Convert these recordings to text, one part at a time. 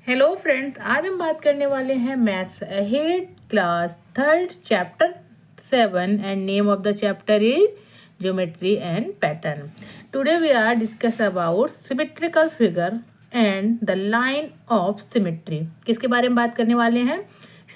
Hello friends, आज हम बात करने वाले हैं maths ahead class third chapter 7 and name of the chapter is geometry and pattern. Today we are discuss about symmetrical figure and the line of symmetry. किसके बारे में बात करने वाले हैं?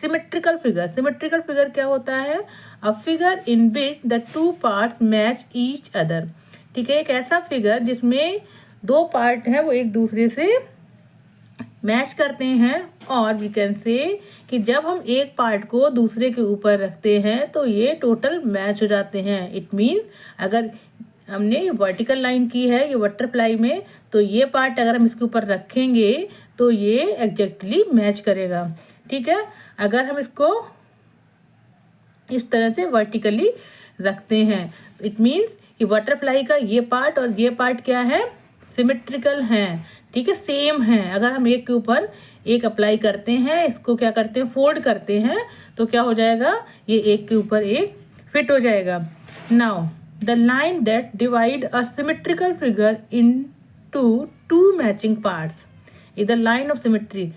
Symmetrical figure. सिमेट्रिकल फिगर क्या होता है? A figure in which the two parts match each other. ठीक है, एक ऐसा फिगर जिसमें दो पार्ट हैं वो एक दूसरे से मैच करते हैं, और वी कैन से कि जब हम एक पार्ट को दूसरे के ऊपर रखते हैं तो ये टोटल मैच हो जाते हैं। इट मीन्स अगर हमने वर्टिकल लाइन की है ये बटरफ्लाई में, तो ये पार्ट अगर हम इसके ऊपर रखेंगे तो ये एग्जैक्टली मैच करेगा। ठीक है, अगर हम इसको इस तरह से वर्टिकली रखते हैं, इट मीन्स कि बटरफ्लाई का ये पार्ट और ये पार्ट क्या है? सिमेट्रिकल हैं। ठीक है, सेम है। अगर हम एक के ऊपर एक अप्लाई करते हैं, इसको क्या करते हैं, फोल्ड करते हैं, तो क्या हो जाएगा, ये एक के ऊपर एक फिट हो जाएगा। Now the line that divide a symmetrical figure into two matching parts is the line of symmetry.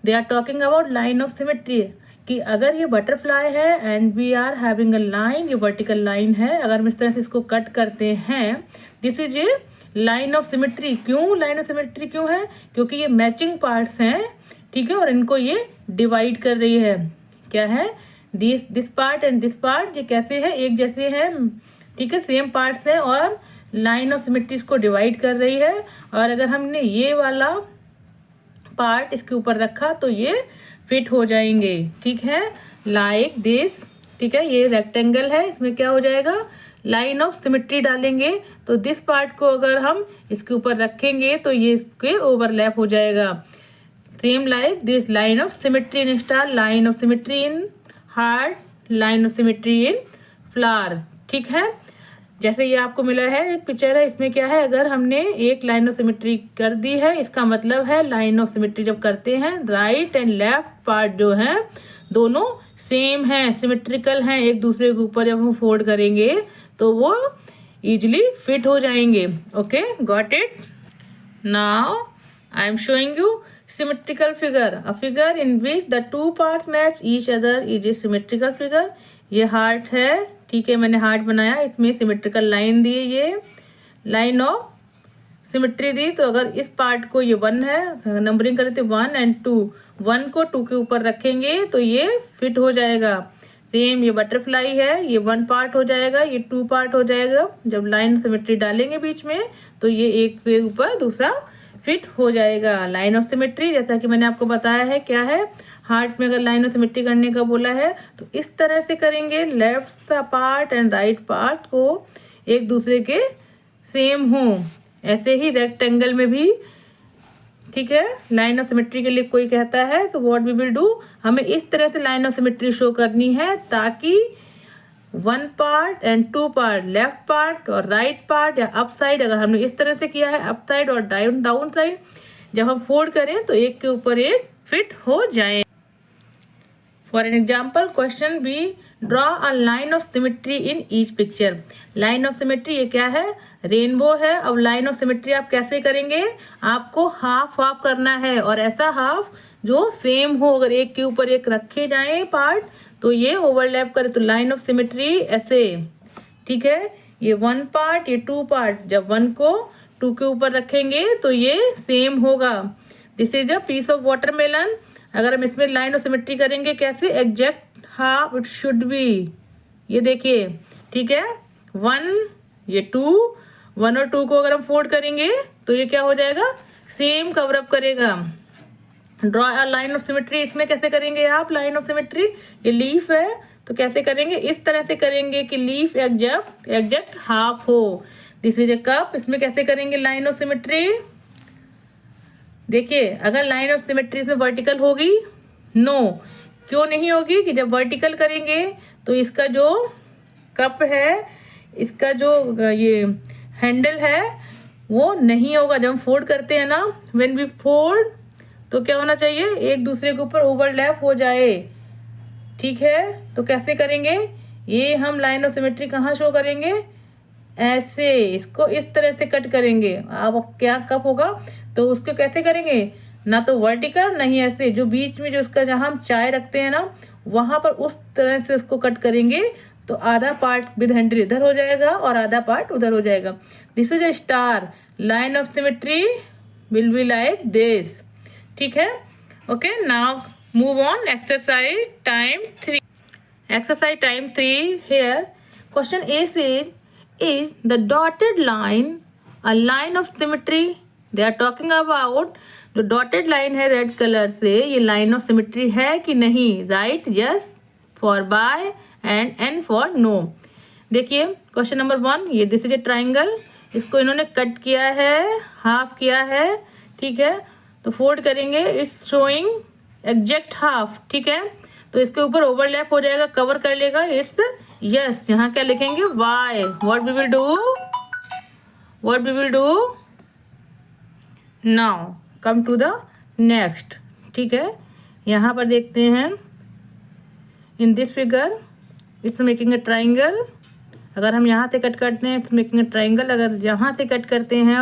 They are talking about line of symmetry कि अगर ये बटरफ्लाई है and we are having a line, ये vertical line है, अगर हम इस तरह से इसको कट करते हैं, this is A line of symmetry. क्यों लाइन ऑफ सिमेट्री क्यों है? क्योंकि ये मैचिंग पार्ट्स हैं। ठीक है, और इनको ये डिवाइड कर रही है। क्या है? This part and this part ये कैसे है? एक जैसे हैं। ठीक है, सेम पार्ट्स हैं और लाइन ऑफ सिमेट्री को डिवाइड कर रही है। और अगर हमने ये वाला पार्ट इसके ऊपर रखा तो ये फिट हो जाएंगे। ठीक है, लाइक दिस। ठीक है, ये रेक्टेंगल है, इसमें क्या हो जाएगा, लाइन ऑफ सिमेट्री डालेंगे, तो दिस पार्ट को अगर हम इसके ऊपर रखेंगे तो ये इसके ओवरलैप हो जाएगा। Same like this line of symmetry in star, line of symmetry in heart, line of symmetry in flower. ठीक है, जैसे ये आपको मिला है एक पिक्चर है, इसमें क्या है, अगर हमने एक लाइन ऑफ सिमेट्री कर दी है, इसका मतलब है लाइन ऑफ सिमेट्री जब करते हैं राइट एंड लेफ्ट पार्ट जो है दोनों सेम है, सिमेट्रिकल हैं, एक दूसरे के ऊपर जब हम फोल्ड करेंगे तो वो इजिली फिट हो जाएंगे। Okay, got it? Now I am showing you symmetrical figure. A figure in which the two parts match each other is a symmetrical figure. ये हार्ट है। ठीक है, मैंने हार्ट बनाया, इसमें सिमेट्रिकल लाइन दी, ये लाइन ऑफ सिमेट्री दी। तो अगर इस पार्ट को, ये 1 है, नंबरिंग करते 1 एंड 2, 1 को 2 के ऊपर रखेंगे तो ये फिट हो जाएगा। सेम ये बटरफ्लाई है, ये 1 पार्ट हो जाएगा, ये 2 पार्ट हो जाएगा। जब लाइन सिमेट्री डालेंगे बीच में तो ये एक के ऊपर दूसरा फिट हो जाएगा। लाइन ऑफ सिमेट्री जैसा कि मैंने आपको बताया है क्या है, हार्ट में अगर लाइन ऑफ सिमेट्री करने का बोला है तो इस तरह से करेंगे, left part and right part को एक दूसरे के सेम हो। ऐसे ही रेक्टेंगल में भी, ठीक है, लाइन ऑफ सिमेट्री के लिए कोई कहता है तो व्हाट वी विल डू, हमें इस तरह से लाइन ऑफ सिमेट्री शो करनी है ताकि 1 part and 2 part, left part और राइट पार्ट या अप साइड, अगर हमने इस तरह से किया है अप साइड और डाउन साइड, जब हम फोल्ड करें तो एक के ऊपर एक फिट हो जाए। For an example question b, draw a line of symmetry in each picture. Line of symmetry ये क्या है, रेनबो है। अब लाइन ऑफ सिमेट्री आप कैसे करेंगे, आपको हाफ हाफ करना है, और ऐसा हाफ जो सेम हो, अगर एक के ऊपर एक रखे जाए पार्ट तो ये ओवरलैप करे, तो लाइन ऑफ सिमेट्री ऐसे। ठीक है, ये 1 पार्ट, ये 2 पार्ट, जब 1 को 2 के ऊपर रखेंगे तो ये सेम होगा। This is a piece of watermelon. अगर हम इसमें लाइन ऑफ सिमेट्री करेंगे कैसे, exact half it should be, ये देखिए। ठीक है, 1, ये 2, 1 और 2 को अगर हम फोल्ड करेंगे तो ये क्या हो जाएगा, सेम कवर अप करेगा। Draw a line of symmetry, इसमें कैसे करेंगे आप लाइन ऑफ सिमेट्री, ये लीफ है तो कैसे करेंगे, इस तरह से करेंगे कि लीफ एग्जैक्ट हाफ हो। दिस इज ए कप, इसमें कैसे करेंगे लाइन ऑफ सिमेट्री, देखिए, अगर लाइन ऑफ सिमेट्री इसमें वर्टिकल होगी, नो, क्यों नहीं होगी, कि जब वर्टिकल करेंगे तो इसका जो कप है, इसका जो ये हैंडल है वो नहीं होगा। जब हम फोल्ड करते हैं ना, व्हेन वी फोल्ड, तो क्या होना चाहिए, एक दूसरे के ऊपर ओवरलैप हो जाए। ठीक है, तो कैसे करेंगे, ये हम लाइन ऑफ सिमेट्री कहाँ शो करेंगे, ऐसे, इसको इस तरह से कट करेंगे। अब क्या कप होगा तो उसको कैसे करेंगे, ना तो वर्टिकल नहीं ऐसे, जो बीच में जो उसका जहाँ हम चाय रखते हैं ना वहां पर उस तरह से उसको कट करेंगे तो आधा पार्ट विद हैंडल इधर हो जाएगा और आधा पार्ट उधर हो जाएगा। This is a star, line of symmetry will be like this. ठीक है, okay. Now move on exercise time 3। Exercise time 3 here. Question A says, is the dotted line a line of symmetry? They are talking about जो dotted line है red colour से, ये line of symmetry है कि नहीं? Right? Yes for by and N for no. देखिए question number 1, ये this is A triangle, इसको इन्होंने कट किया है, हाफ किया है, ठीक है, तो फोल्ड करेंगे, इट्स शोइंग एग्जैक्ट हाफ, ठीक है, तो इसके ऊपर ओवरलैप हो जाएगा, कवर कर लेगा, इट्स यस। यहाँ क्या लिखेंगे? Y. What we will do now, come to the next. ठीक है, यहाँ पर देखते हैं in this figure it's making a triangle. अगर हम यहाँ से कट करते हैं इट्स मेकिंग अ ट्राइंगल, अगर यहाँ से कट करते हैं,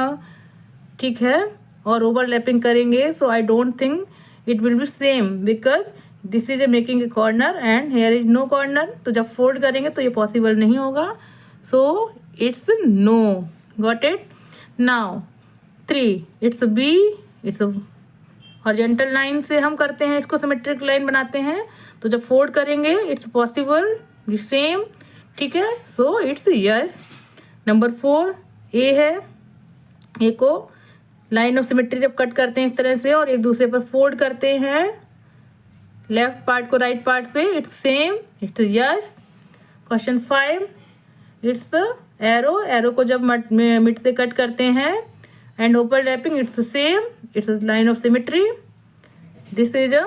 ठीक है, और ओवरलैपिंग करेंगे, so I don't think it will be same because this is a making a corner and here is no corner. तो जब फोल्ड करेंगे तो ये पॉसिबल नहीं होगा, so it's no. Got it? Now 3, it's B, it's horizontal line से हम करते हैं इसको, सिमेट्रिक लाइन बनाते हैं, तो जब फोल्ड करेंगे इट्स पॉसिबल सेम, ठीक है, सो इट्स यस। नंबर 4 ए है, ए को लाइन ऑफ सिमेट्री जब कट करते हैं इस तरह से और एक दूसरे पर फोल्ड करते हैं लेफ्ट पार्ट को राइट पार्ट पे, it's same, it's yes. Question 5, it's arrow, arrow को जब मिड से कट करते हैं and overlapping, it's same, it's line of symmetry. This is a,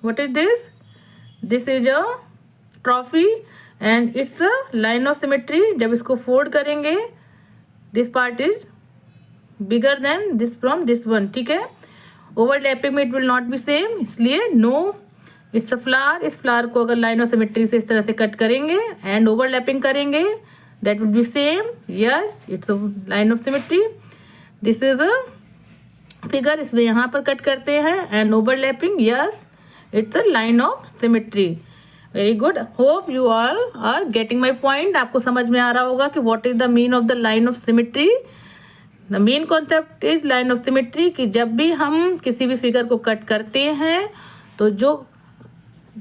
what is this? This is a trophy and it's a line of symmetry. जब इसको fold करेंगे this part is bigger than this from this one, ठीक है, overlapping में it will not B same, इसलिए no. It's a flower, इस flower को अगर लाइन ऑफ सिमेट्री से इस तरह से कट करेंगे एंड ओवरलैपिंग करेंगे that will be same, yes, it's a line of symmetry. This is a figure, इसमें यहाँ पर कट करते हैं and overlapping, yes, it's a line of symmetry. Very good, hope you all are getting my point. आपको समझ में आ रहा होगा कि what is the mean of the line of symmetry. The main concept is line of symmetry, कि जब भी हम किसी भी फिगर को कट करते हैं तो जो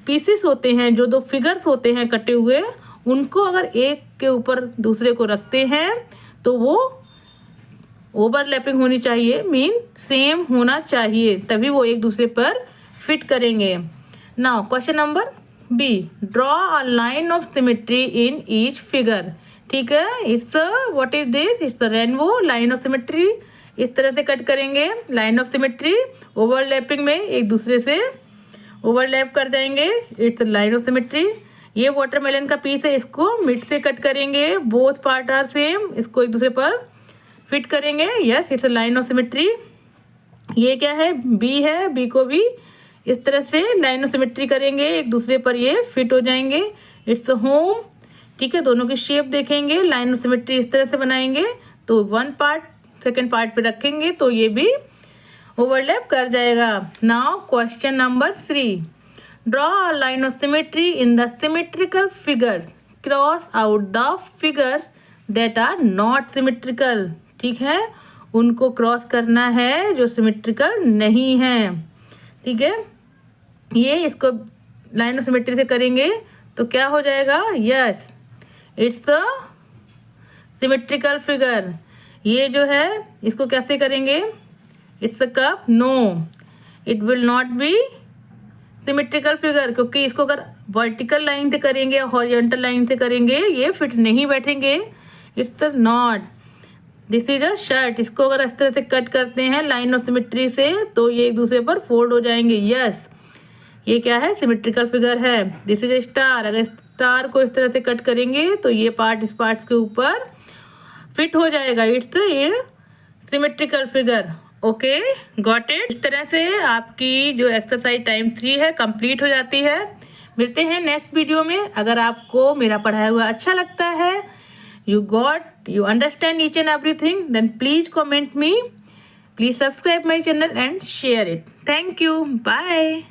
पीसेस होते हैं, जो 2 फिगर्स होते हैं कटे हुए, उनको अगर एक के ऊपर दूसरे को रखते हैं तो वो ओवरलैपिंग होनी चाहिए, मीन सेम होना चाहिए, तभी वो एक दूसरे पर फिट करेंगे। Now question number B, draw a line of symmetry in each figure. ठीक है, it's what is this? It's a rainbow, line of symmetry. इस तरह से कट करेंगे लाइन ऑफ सिमेट्री, ओवरलैपिंग में एक दूसरे से ओवरलैप कर जाएंगे, इट्स लाइन ऑफ सिमेट्री। ये वाटरमेलन का पीस है, इसको मिड से कट करेंगे, बोथ पार्ट आर सेम, इसको एक दूसरे पर फिट करेंगे, yes, it's line of symmetry. ये क्या है? बी है, बी को भी इस तरह से लाइन ऑफ सिमेट्री करेंगे, एक दूसरे पर ये फिट हो जाएंगे, इट्स होम। ठीक है, दोनों की शेप देखेंगे, लाइन ऑफ सिमेट्री इस तरह से बनाएंगे तो 1 पार्ट सेकेंड पार्ट पे रखेंगे तो ये भी ओवरलैप कर जाएगा। Now question number 3, draw a line of symmetry in the symmetrical figures, cross out the figures that are not symmetrical. ठीक है, उनको क्रॉस करना है जो सिमेट्रिकल नहीं है। ठीक है, ये इसको लाइन ऑफ सिमेट्री से करेंगे तो क्या हो जाएगा? Yes, it's a symmetrical figure. ये जो है इसको कैसे करेंगे? It's a cup, no, it will not be symmetrical figure, क्योंकि इसको अगर वर्टिकल लाइन से करेंगे या हॉरिजॉन्टल लाइन से करेंगे ये फिट नहीं बैठेंगे, it's not. This is a shirt, इसको अगर इस तरह से कट करते हैं लाइन ऑफ सिमेट्री से तो ये एक दूसरे पर फोल्ड हो जाएंगे, यस, ये क्या है? सिमेट्रिकल फिगर है। दिस इज अ स्टार, अगर स्टार को इस तरह से कट करेंगे तो ये पार्ट इस पार्ट के ऊपर फिट हो जाएगा, it's symmetrical figure. Okay, got it. इस तरह से आपकी जो एक्सरसाइज टाइम 3 है कंप्लीट हो जाती है। मिलते हैं नेक्स्ट वीडियो में। अगर आपको मेरा पढ़ाया हुआ अच्छा लगता है, you understand each and everything, then please comment me Please subscribe my channel and share it. Thank you. Bye.